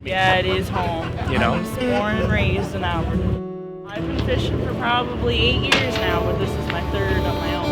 Yeah, it is home. You know? I was born and raised in Alberta. I've been fishing for probably 8 years now, but this is my third of my own.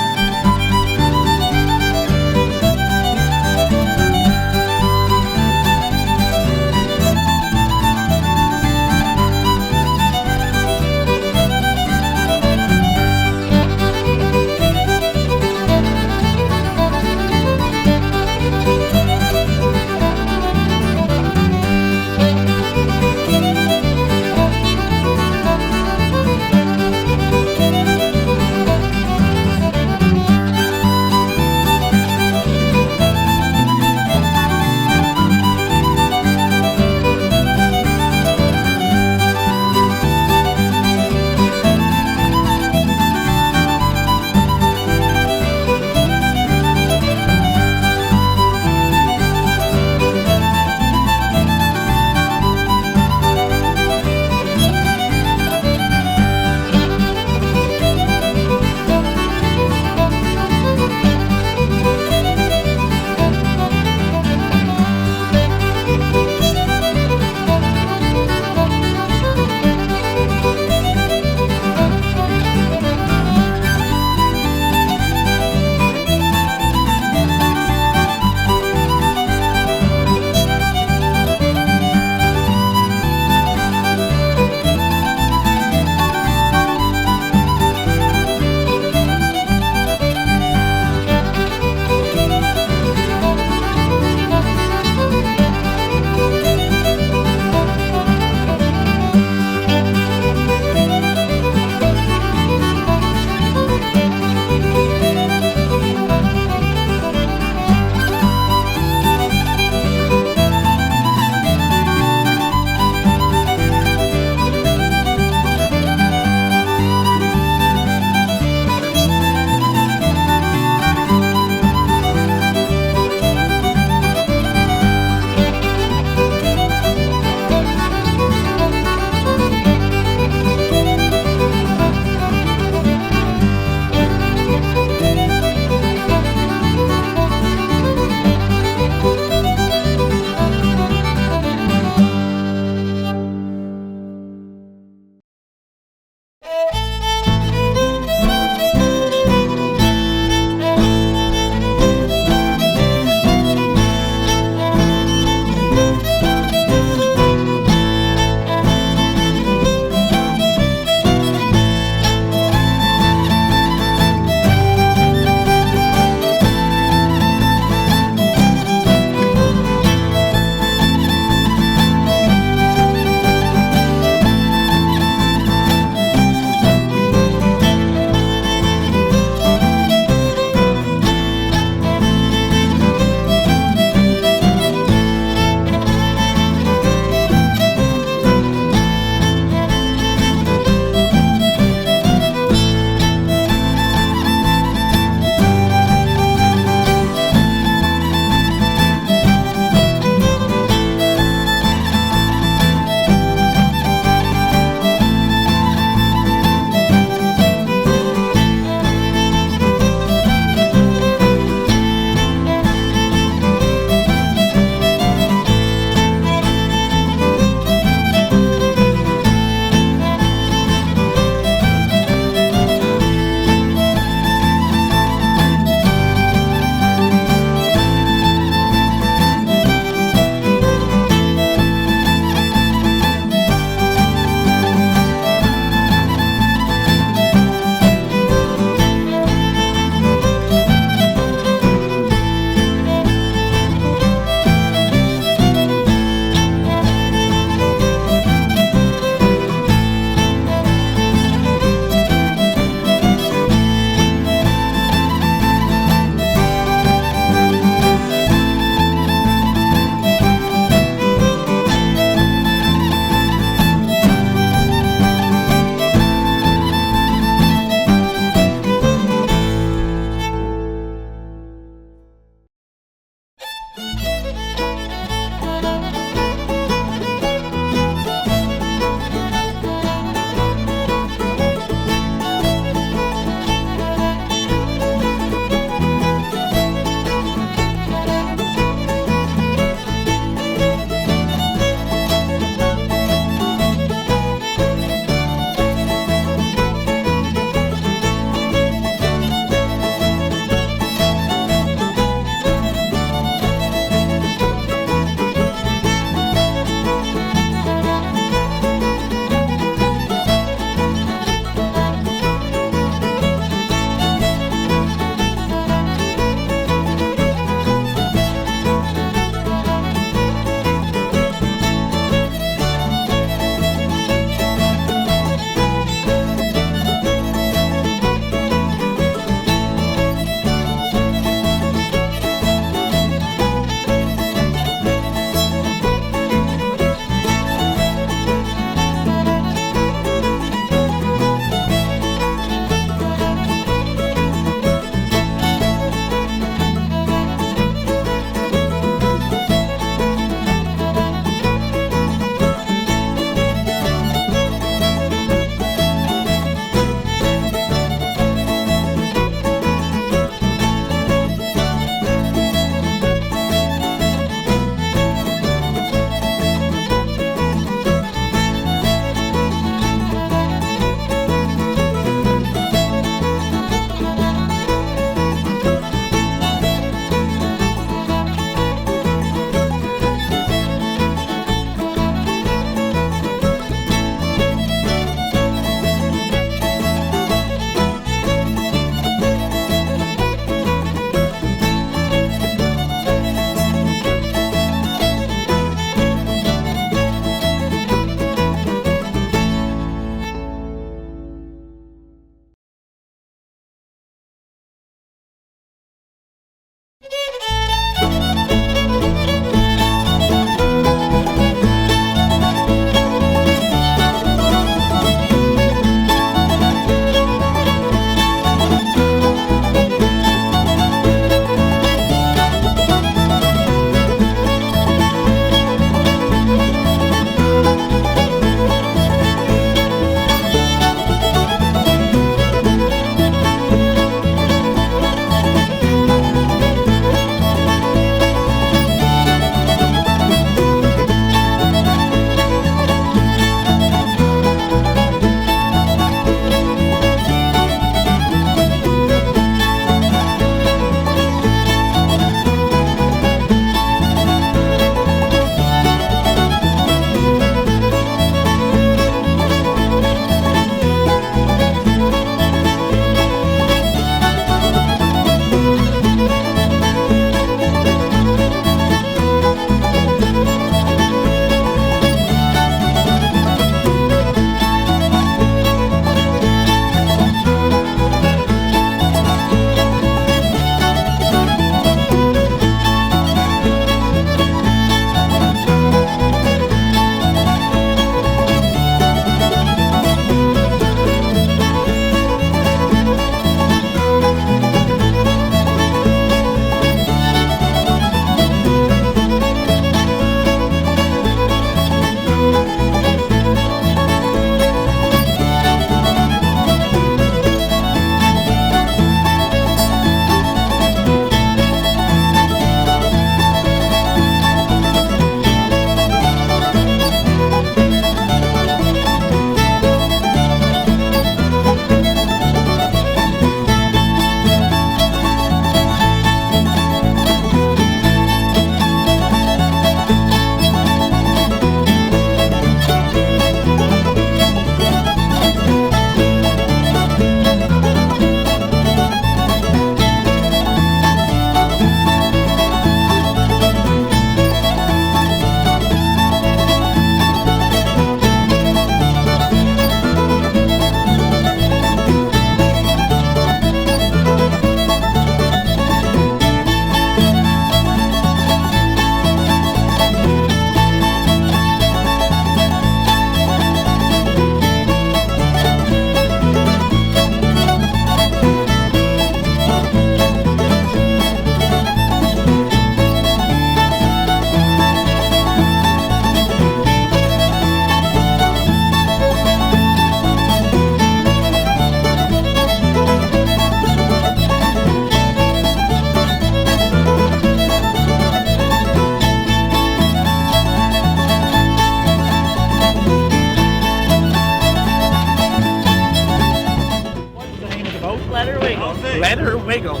Let her wiggle.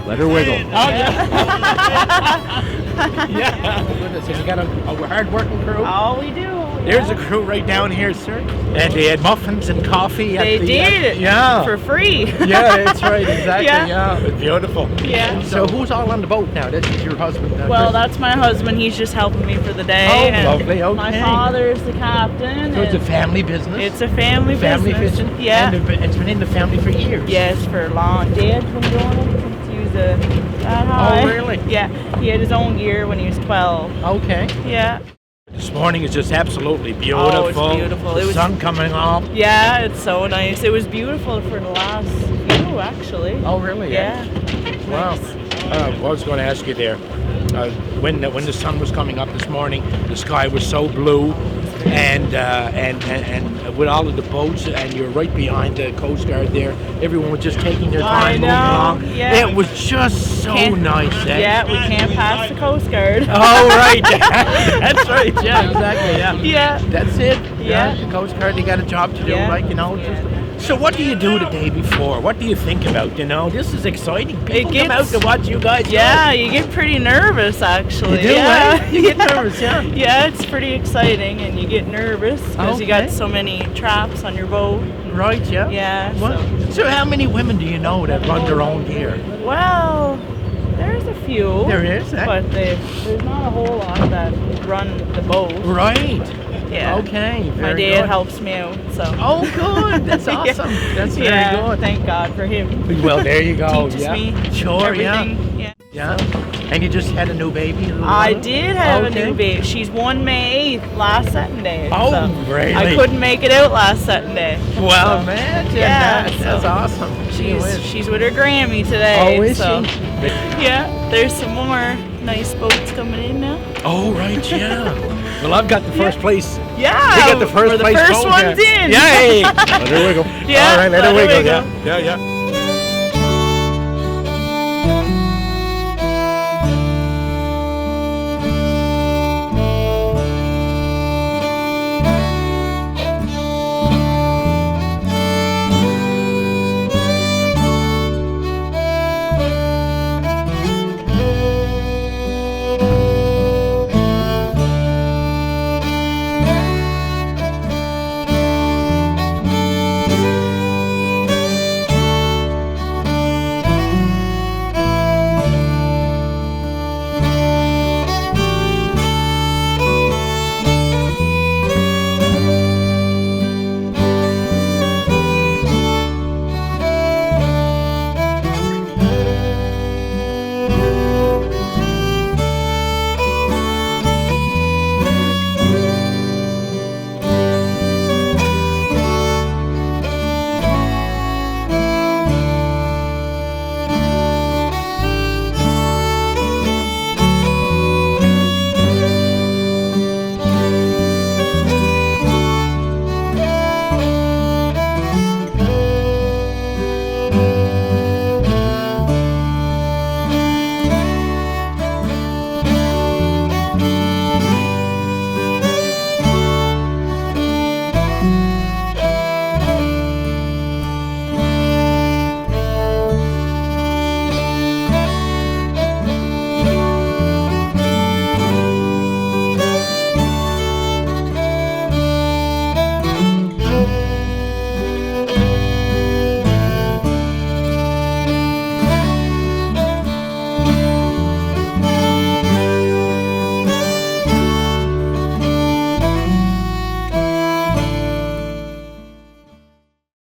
Let her wiggle. Oh, yeah. Yeah. Goodness, have you got a hard-working crew? Oh, we do. There's a crew right down here, sir. And they had muffins and coffee. They did. Yeah. For free. Yeah, that's right. Exactly. Yeah. It was beautiful. Yeah. So who's all on the boat now? This is your husband. Well, Chris? that's my husband. He's just helping me for the day. Oh, and lovely. Okay. My father is the captain. So it's a family business. It's a family Family business. fishing. Yeah. And it's been in the family for years. Yes, for long. Dad's been doing it since he was that high. Oh, really? Yeah. He had his own gear when he was 12. Okay. Yeah. This morning is just absolutely beautiful. Oh, it's beautiful. The sun coming up. Yeah, it's so nice. It was beautiful for the last few, actually. Oh, really? Yeah. Wow. Nice. I was going to ask you there. When the sun was coming up this morning, the sky was so blue, and with all of the boats, and you're right behind the Coast Guard there. Everyone was just taking their time moving along. Yeah. It was just so nice. Eh? Yeah, we can't pass the Coast Guard. Oh, right. That's right. Yeah, exactly. Yeah. Yeah. That's it. Yeah. The Coast Guard, they got a job to do, like, you know. Yeah. So what do you do the day before? What do you think about, you know? This is exciting. People come out to watch you guys. Yeah, you get pretty nervous, actually. You do, yeah. eh? You get nervous, yeah. Yeah, it's pretty exciting, and you get nervous because you got so many traps on your boat. Right, yeah. Yeah. So how many women do you know that run their own gear? Well, there's a few. There is, eh? But there's not a whole lot that run the boat. Right. Yeah. Okay, My very dad good. helps me out, so. Oh, good. That's awesome. That's very good. Thank God for him. Well, there you go. Teaches me Sure, everything. Yeah. And you just had a new baby? I did have a new baby. She's born May 8th, last Saturday. Oh, so really? I couldn't make it out last Saturday. Well, so. man, that's awesome. She's with her Grammy today. Oh, is so. she? Yeah, there's some more nice boats coming in now. Oh, right, yeah. Well, I've got the first place. Yeah, You got the first place. The first one's in. Yay! Let her wiggle. Yeah, all right, let her wiggle. Yeah.